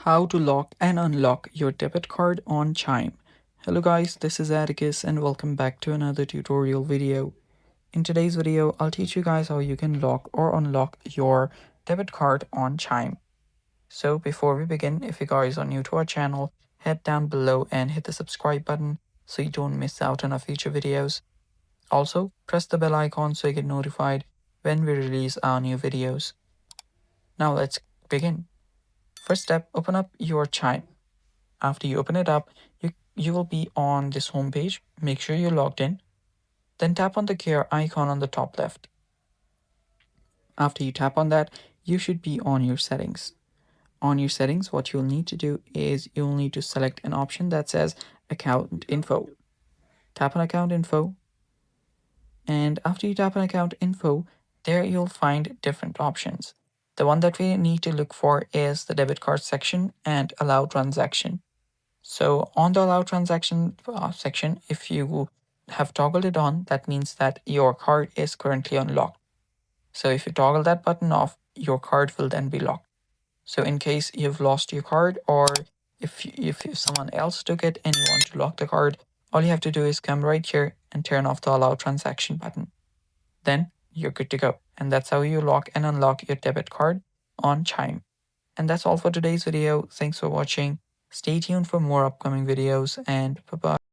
How to lock and unlock your debit card on Chime. Hello guys, this is Atticus and welcome back to another tutorial video. In today's video, I'll teach you guys how you can lock or unlock your debit card on Chime. So before we begin, if you guys are new to our channel, head down below and hit the subscribe button so you don't miss out on our future videos. Also, press the bell icon so you get notified when we release our new videos. Now let's begin. First step, open up your Chime. After you open it up, you will be on this home page. Make sure you're logged in. Then tap on the gear icon on the top left. After you tap on that, you should be on your settings. On your settings, what you'll need to do is you'll need to select an option that says account info. Tap on account info. And after you tap on account info, there you'll find different options. The one that we need to look for is the debit card section and allow transaction. So on the allow transaction section, if you have toggled it on, that means that your card is currently unlocked. So if you toggle that button off, your card will then be locked. So in case you've lost your card, or if someone else took it and you want to lock the card, all you have to do is come right here and turn off the allow transaction button. Then you're good to go. And that's how you lock and unlock your debit card on Chime. And that's all for today's video. Thanks for watching. Stay tuned for more upcoming videos and bye-bye.